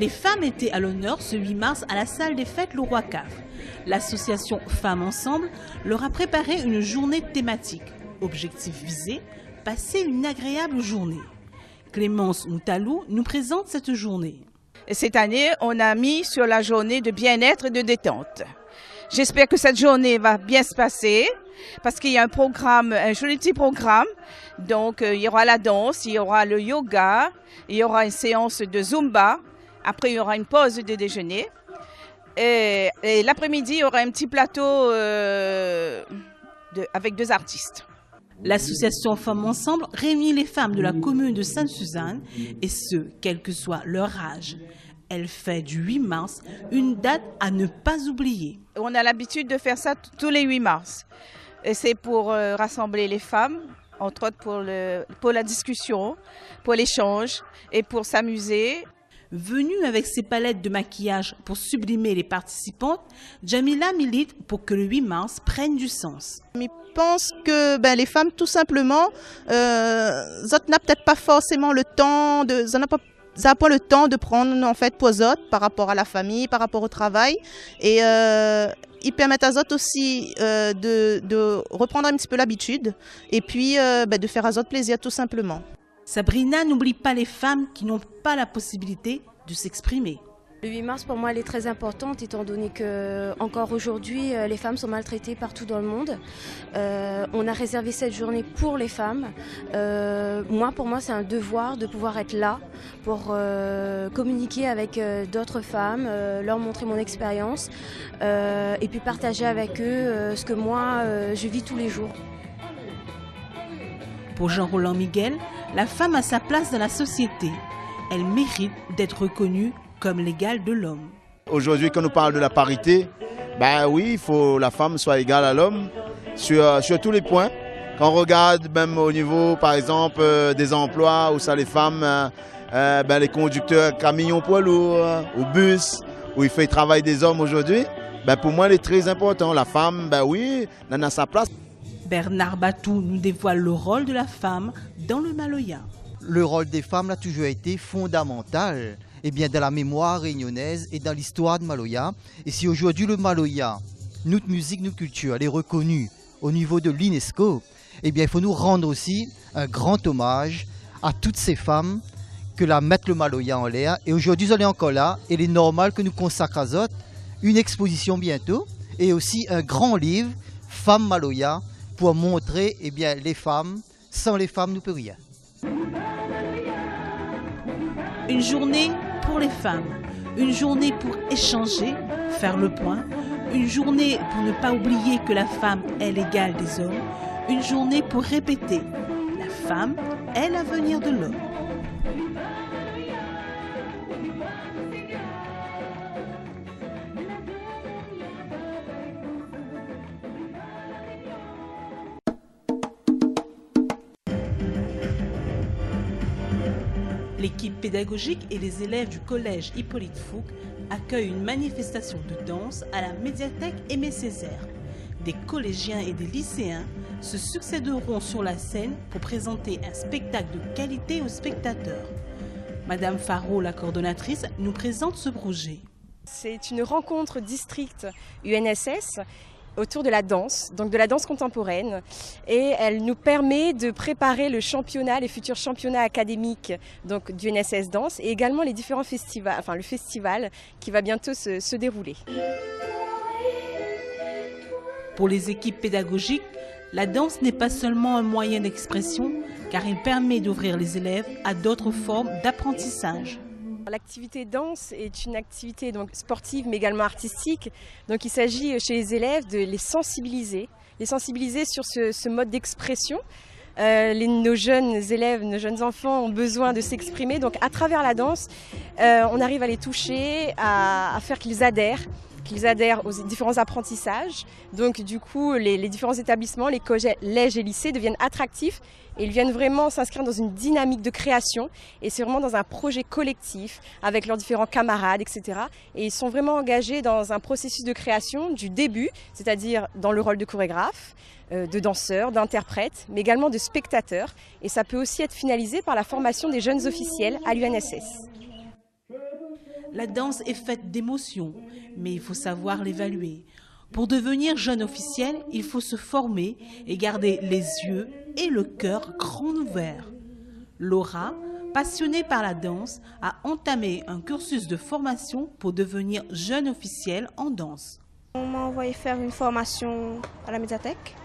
Les femmes étaient à l'honneur ce 8 mars à la salle des fêtes Le Roi Cave. L'association Femmes Ensemble leur a préparé une journée thématique. Objectif visé, passer une agréable journée. Clémence Moutalou nous présente cette journée. Cette année, on a mis sur la journée de bien-être et de détente. J'espère que cette journée va bien se passer parce qu'il y a un programme, un joli petit programme. Donc, il y aura la danse, il y aura le yoga, il y aura une séance de Zumba. Après, il y aura une pause de déjeuner. Et l'après-midi, il y aura un petit plateau avec 2 artistes. L'association Femmes Ensemble réunit les femmes de la commune de Sainte-Suzanne, et ce, quel que soit leur âge. Elle fait du 8 mars une date à ne pas oublier. On a l'habitude de faire ça tous les 8 mars. Et c'est pour rassembler les femmes, entre autres pour la discussion, pour l'échange et pour s'amuser. Venue avec ses palettes de maquillage pour sublimer les participantes, Jamila milite pour que le 8 mars prenne du sens. Je pense que les femmes, tout simplement, n'ont peut-être pas forcément le temps le temps de prendre en fait pour autres par rapport à la famille, par rapport au travail, et ils permettent à autres aussi de reprendre un petit peu l'habitude et puis de faire à autres plaisir tout simplement. Sabrina n'oublie pas les femmes qui n'ont pas la possibilité de s'exprimer. Le 8 mars, pour moi, elle est très importante, étant donné que encore aujourd'hui, les femmes sont maltraitées partout dans le monde. On a réservé cette journée pour les femmes. Pour moi, c'est un devoir de pouvoir être là pour communiquer avec d'autres femmes, leur montrer mon expérience et puis partager avec eux ce que moi, je vis tous les jours. Pour Jean-Roland Miguel, la femme a sa place dans la société. Elle mérite d'être reconnue comme l'égale de l'homme. Aujourd'hui, quand on parle de la parité, oui, il faut que la femme soit égale à l'homme sur tous les points. Quand on regarde même au niveau, par exemple, des emplois où ça les femmes, les conducteurs camions poids lourds, ou bus, où il fait le travail des hommes aujourd'hui, pour moi, il est très important. La femme, oui, elle a sa place. Bernard Batou nous dévoile le rôle de la femme dans le Maloya. Le rôle des femmes a toujours été fondamental dans la mémoire réunionnaise et dans l'histoire de Maloya. Et si aujourd'hui le Maloya, notre musique, notre culture, elle est reconnue au niveau de l'UNESCO, il faut nous rendre aussi un grand hommage à toutes ces femmes que la mettent le Maloya en l'air. Et aujourd'hui, elle est encore là. Et il est normal que nous consacrons à eux une exposition bientôt et aussi un grand livre, Femmes Maloya, pour montrer les femmes. Sans les femmes, nous ne pouvons rien. Une journée pour les femmes, une journée pour échanger, faire le point, une journée pour ne pas oublier que la femme est l'égale des hommes, une journée pour répéter, la femme est l'avenir de l'homme. L'équipe pédagogique et les élèves du collège Hippolyte Fouque accueillent une manifestation de danse à la médiathèque Aimé Césaire. Des collégiens et des lycéens se succéderont sur la scène pour présenter un spectacle de qualité aux spectateurs. Madame Faro, la coordonnatrice, nous présente ce projet. C'est une rencontre district UNSS autour de la danse, donc de la danse contemporaine, et elle nous permet de préparer le championnat, les futurs championnats académiques donc du UNSS Danse et également les différents festivals, enfin le festival qui va bientôt se dérouler. Pour les équipes pédagogiques, la danse n'est pas seulement un moyen d'expression, car il permet d'ouvrir les élèves à d'autres formes d'apprentissage. L'activité danse est une activité donc sportive mais également artistique. Donc il s'agit chez les élèves de les sensibiliser sur ce mode d'expression. Nos jeunes élèves, nos jeunes enfants ont besoin de s'exprimer. Donc à travers la danse, on arrive à les toucher, à faire qu'ils adhèrent aux différents apprentissages. Donc du coup, les différents établissements, les collèges et lycées deviennent attractifs et ils viennent vraiment s'inscrire dans une dynamique de création. Et c'est vraiment dans un projet collectif avec leurs différents camarades, etc. Et ils sont vraiment engagés dans un processus de création du début, c'est-à-dire dans le rôle de chorégraphe, de danseurs, d'interprètes, mais également de spectateurs. Et ça peut aussi être finalisé par la formation des jeunes officiels à l'UNSS. La danse est faite d'émotions, mais il faut savoir l'évaluer. Pour devenir jeune officiel, il faut se former et garder les yeux et le cœur grands ouverts. Laura, passionnée par la danse, a entamé un cursus de formation pour devenir jeune officiel en danse. On m'a envoyé faire une formation à la médiathèque.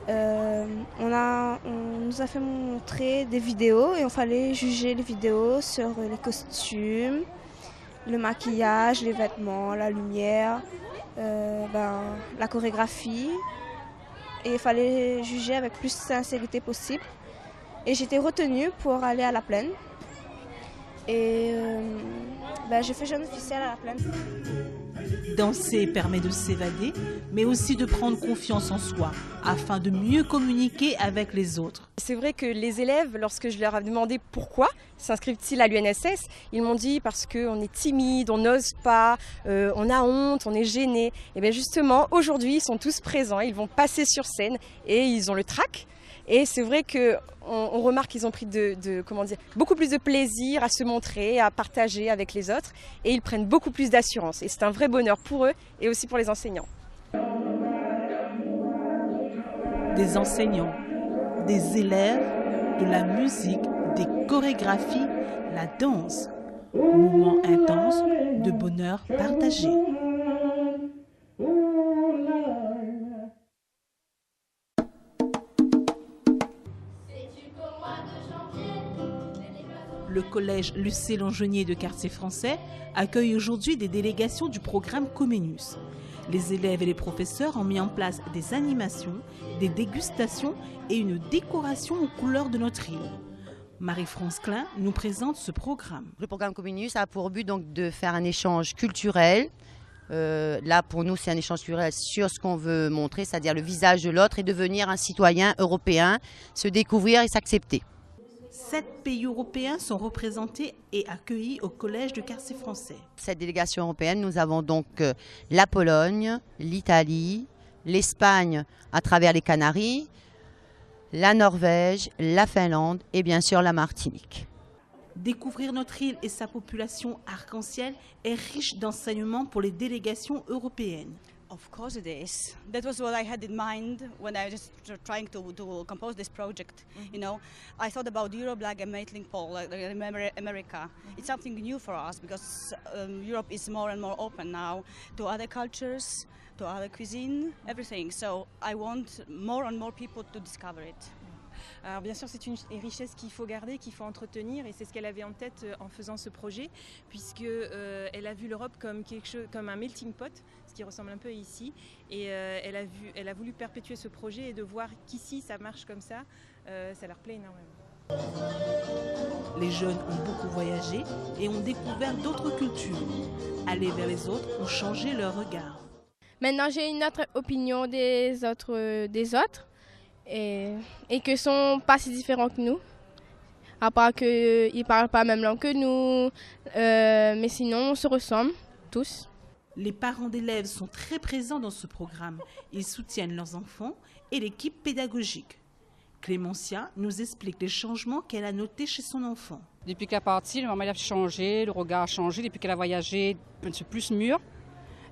On nous a fait montrer des vidéos et il fallait juger les vidéos sur les costumes, le maquillage, les vêtements, la lumière, la chorégraphie. Et il fallait juger avec plus de sincérité possible. Et j'étais retenue pour aller à la plaine. Et j'ai fait jeune officielle à la plaine. Danser permet de s'évader, mais aussi de prendre confiance en soi, afin de mieux communiquer avec les autres. C'est vrai que les élèves, lorsque je leur ai demandé pourquoi s'inscrivent-ils à l'UNSS, ils m'ont dit parce qu'on est timide, on n'ose pas, on a honte, on est gêné. Et bien justement, aujourd'hui, ils sont tous présents, ils vont passer sur scène et ils ont le trac. Et c'est vrai qu'on remarque qu'ils ont pris beaucoup plus de plaisir à se montrer, à partager avec les autres. Et ils prennent beaucoup plus d'assurance. Et c'est un vrai bonheur pour eux et aussi pour les enseignants. Des enseignants, des élèves, de la musique, des chorégraphies, la danse. Moment intense de bonheur partagé. Le collège Lucé Langenier de Quartier Français accueille aujourd'hui des délégations du programme Comenius. Les élèves et les professeurs ont mis en place des animations, des dégustations et une décoration aux couleurs de notre île. Marie-France Klein nous présente ce programme. Le programme Comenius a pour but donc de faire un échange culturel. Là, pour nous, c'est un échange culturel sur ce qu'on veut montrer, c'est-à-dire le visage de l'autre et devenir un citoyen européen, se découvrir et s'accepter. 7 pays européens sont représentés et accueillis au collège de Quartier Français. Cette délégation européenne, nous avons donc la Pologne, l'Italie, l'Espagne à travers les Canaries, la Norvège, la Finlande et bien sûr la Martinique. Découvrir notre île et sa population arc-en-ciel est riche d'enseignements pour les délégations européennes. Of course it is. That was what I had in mind when I was trying to compose this project. You know, I thought about Europe like a melting pot, like America. It's something new for us because Europe is more and more open now to other cultures, to other cuisine, everything. So I want more and more people to discover it. Alors bien sûr, c'est une richesse qu'il faut garder, qu'il faut entretenir, et c'est ce qu'elle avait en tête en faisant ce projet, puisque elle a vu l'Europe comme quelque chose, comme un melting pot, ce qui ressemble un peu ici, et elle a voulu perpétuer ce projet et de voir qu'ici ça marche comme ça leur plaît énormément. Les jeunes ont beaucoup voyagé et ont découvert d'autres cultures. Aller vers les autres ont changé leur regard. Maintenant, j'ai une autre opinion des autres. Et que sont pas si différents que nous, à part qu'ils ne parlent pas la même langue que nous, mais sinon on se ressemble tous. Les parents d'élèves sont très présents dans ce programme. Ils soutiennent leurs enfants et l'équipe pédagogique. Clémentia nous explique les changements qu'elle a notés chez son enfant. Depuis qu'elle est partie, le maman a changé, le regard a changé. Depuis qu'elle a voyagé, c'est plus mûr.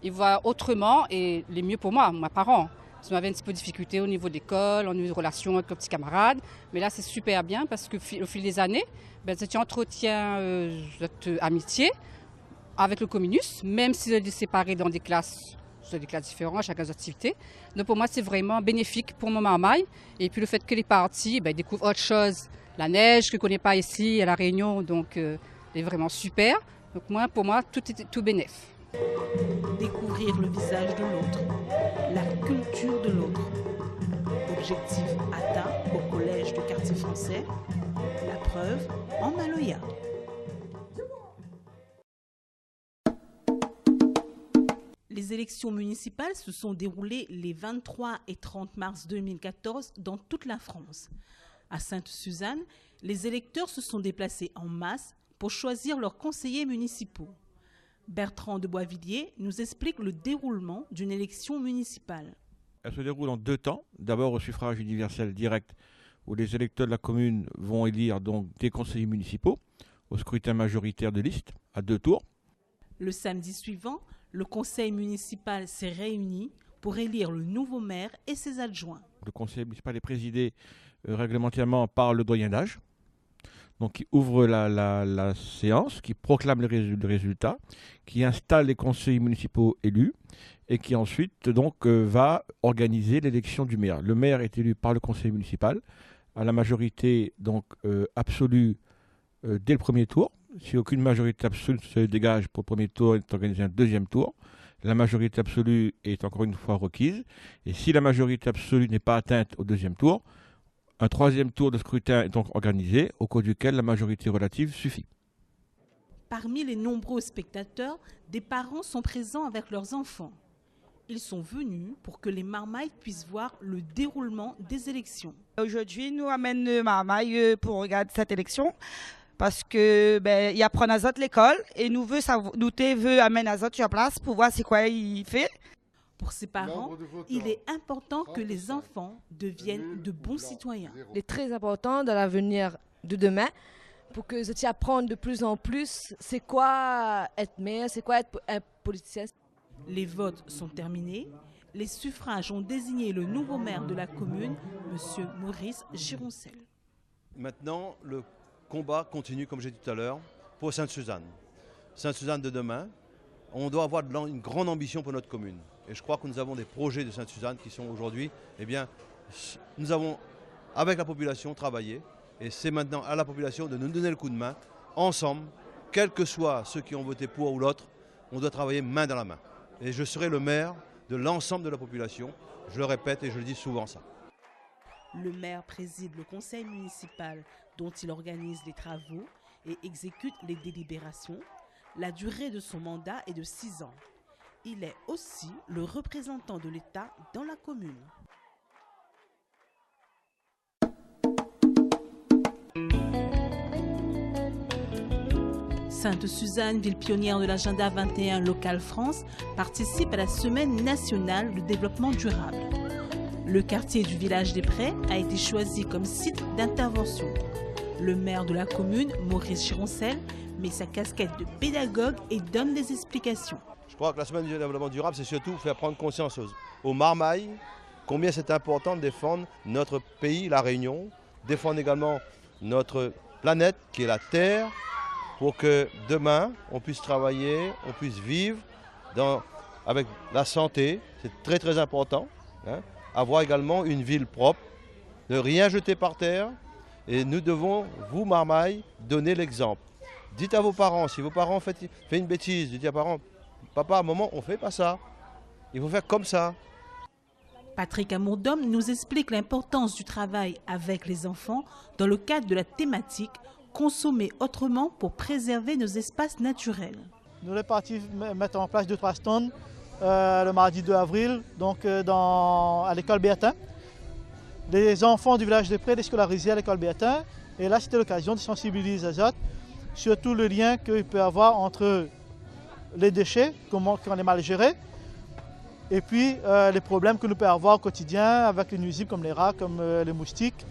Il voit autrement et les mieux pour moi, mes parents. On avait un petit peu de difficulté au niveau de l'école, au niveau de relations avec nos petits camarades. Mais là, c'est super bien parce qu'au fil des années, tu entretiens cette amitié avec le Comenius, même si vous êtes séparés dans des classes différentes, chacun des activités. Donc pour moi, c'est vraiment bénéfique pour mon marmaille. Et puis le fait que les parties découvrent autre chose. La neige que je ne connais pas ici à La Réunion, donc c'est vraiment super. Donc pour moi, tout bénéf. Découvrir le visage de l'autre, la culture de l'autre. Objectif atteint au collège de Quartier Français, la preuve en Maloya. Les élections municipales se sont déroulées les 23 et 30 mars 2014 dans toute la France. À Sainte-Suzanne, les électeurs se sont déplacés en masse pour choisir leurs conseillers municipaux. Bertrand de Boisvilliers nous explique le déroulement d'une élection municipale. Elle se déroule en 2 temps. D'abord au suffrage universel direct, où les électeurs de la commune vont élire donc des conseillers municipaux au scrutin majoritaire de liste à 2 tours. Le samedi suivant, le conseil municipal s'est réuni pour élire le nouveau maire et ses adjoints. Le conseil municipal est présidé réglementairement par le doyen d'âge, donc qui ouvre la séance, qui proclame les résultats, qui installe les conseillers municipaux élus et qui ensuite donc va organiser l'élection du maire. Le maire est élu par le conseil municipal à la majorité donc absolue dès le premier tour. Si aucune majorité absolue se dégage pour le premier tour, il est organisé un deuxième tour. La majorité absolue est encore une fois requise. Et si la majorité absolue n'est pas atteinte au deuxième tour, un troisième tour de scrutin est donc organisé, au cours duquel la majorité relative suffit. Parmi les nombreux spectateurs, des parents sont présents avec leurs enfants. Ils sont venus pour que les marmailles puissent voir le déroulement des élections. Aujourd'hui, nous amènent les marmailles pour regarder cette élection. Parce que il y a prendre Azot l'école et nous veut amener Azot sur place pour voir c'est quoi il fait. Pour ses parents, il est important que les enfants deviennent de bons citoyens. Il est très important dans l'avenir de demain pour que ils apprennent de plus en plus c'est quoi être maire, c'est quoi être un politicien. Les votes sont terminés. Les suffrages ont désigné le nouveau maire de la commune, M. Maurice Gironcel. Maintenant, le combat continue, comme j'ai dit tout à l'heure, pour Sainte-Suzanne. Sainte-Suzanne de demain, on doit avoir une grande ambition pour notre commune. Et je crois que nous avons des projets de Sainte-Suzanne qui sont aujourd'hui, nous avons, avec la population, travaillé. Et c'est maintenant à la population de nous donner le coup de main, ensemble, quels que soient ceux qui ont voté pour ou l'autre, on doit travailler main dans la main. Et je serai le maire de l'ensemble de la population. Je le répète et je le dis souvent ça. Le maire préside le conseil municipal dont il organise les travaux et exécute les délibérations. La durée de son mandat est de 6 ans. Il est aussi le représentant de l'État dans la commune. Sainte-Suzanne, ville pionnière de l'agenda 21 Local France, participe à la Semaine nationale de développement durable. Le quartier du village des Prés a été choisi comme site d'intervention. Le maire de la commune, Maurice Gironcel, met sa casquette de pédagogue et donne des explications. Je crois que la Semaine du développement durable, c'est surtout faire prendre conscience aux marmailles combien c'est important de défendre notre pays, la Réunion, défendre également notre planète qui est la Terre, pour que demain, on puisse travailler, on puisse vivre avec la santé, c'est très très important. Avoir également une ville propre, ne rien jeter par terre. Et nous devons, vous marmailles, donner l'exemple. Dites à vos parents, si vos parents font une bêtise, dites à vos parents, papa, maman, on ne fait pas ça. Il faut faire comme ça. Patrick Amourdhomme nous explique l'importance du travail avec les enfants dans le cadre de la thématique « Consommer autrement pour préserver nos espaces naturels ». Nous sommes partis mettre en place 2-3 stands le mardi 2 avril donc, à l'école Béatin. Les enfants du village des Prés étaient scolarisés à l'école Béatin. Et là, c'était l'occasion de sensibiliser les autres sur tout le lien qu'il peut y avoir entre les déchets, comment on est mal géré, et puis les problèmes que nous pouvons avoir au quotidien avec les nuisibles comme les rats, comme les moustiques.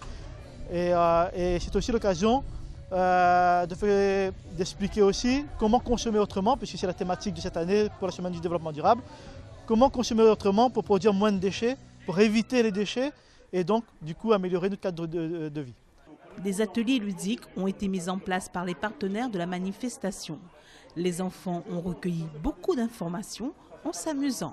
Et c'est aussi l'occasion d'expliquer aussi comment consommer autrement, puisque c'est la thématique de cette année pour la Semaine du développement durable. Comment consommer autrement pour produire moins de déchets, pour éviter les déchets et donc du coup améliorer notre cadre de vie. Des ateliers ludiques ont été mis en place par les partenaires de la manifestation. Les enfants ont recueilli beaucoup d'informations en s'amusant.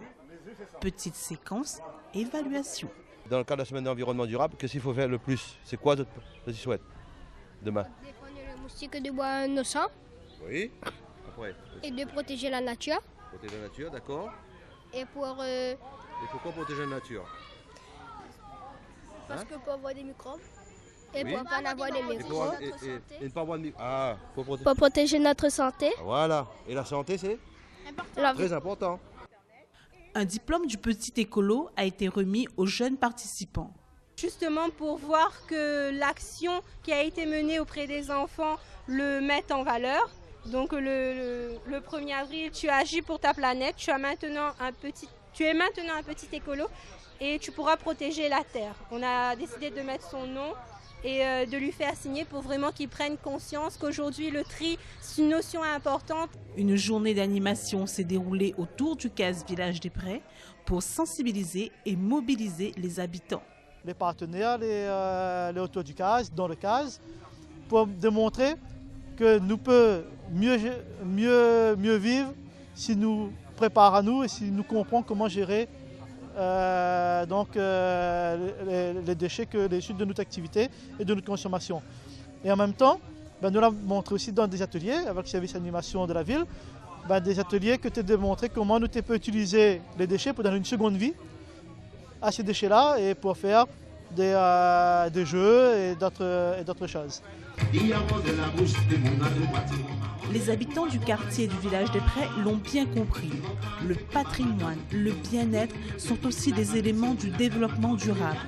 Petite séquence, évaluation. Dans le cadre de la Semaine de l'environnement durable, qu'est-ce qu'il faut faire le plus? C'est quoi que tu souhaites demain? Défendre les moustiques de bois innocents. Oui. Après. Et de protéger la nature. Protéger la nature, d'accord. Et pour... Et pourquoi protéger la nature? Parce que pour avoir des microbes. Et oui. Pour ne pas avoir des microbes. Et ne pas avoir de microbes. Ah, pour protéger notre santé. Voilà. Et la santé, c'est très important. Un diplôme du petit écolo a été remis aux jeunes participants. Justement pour voir que l'action qui a été menée auprès des enfants le met en valeur. Donc le 1er avril, tu agis pour ta planète, tu es maintenant un petit écolo et tu pourras protéger la terre. On a décidé de mettre son nom et de lui faire signer pour vraiment qu'il prenne conscience qu'aujourd'hui le tri c'est une notion importante. Une journée d'animation s'est déroulée autour du CAS Village des Prés pour sensibiliser et mobiliser les habitants. Les partenaires, les autour du CAS, dans le CAS, pour démontrer que nous pouvons mieux vivre si nous préparons à nous et si nous comprenons comment gérer les déchets les issus de notre activité et de notre consommation. Et en même temps, nous l'avons montré aussi dans des ateliers avec le service d'animation de la ville, des ateliers que tu as démontré comment nous peut utiliser les déchets pour donner une seconde vie à ces déchets-là et pour faire des jeux et d'autres choses. Les habitants du quartier du Village des Prés l'ont bien compris. Le patrimoine, le bien-être sont aussi des éléments du développement durable.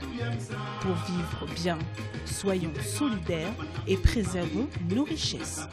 Pour vivre bien, soyons solidaires et préservons nos richesses.